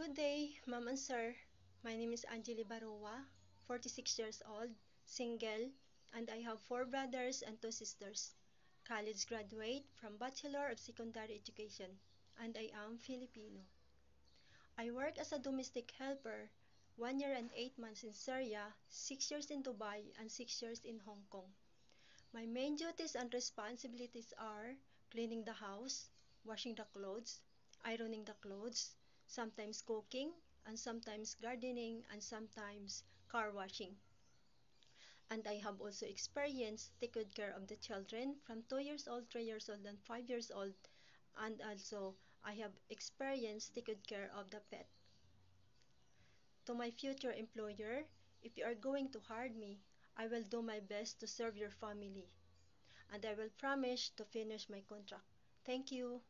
Good day, Ma'am and Sir. My name is Anjali Barowa, 46 years old, single, and I have 4 brothers and 2 sisters. College graduate from Bachelor of Secondary Education, and I am Filipino. I work as a domestic helper, 1 year and 8 months in Syria, 6 years in Dubai, and 6 years in Hong Kong. My main duties and responsibilities are cleaning the house, washing the clothes, ironing the clothes, sometimes cooking, and sometimes gardening, and sometimes car washing. And I have also experienced take good care of the children from 2 years old, 3 years old, and 5 years old. And also, I have experienced take good care of the pet. To my future employer, if you are going to hire me, I will do my best to serve your family, and I will promise to finish my contract. Thank you.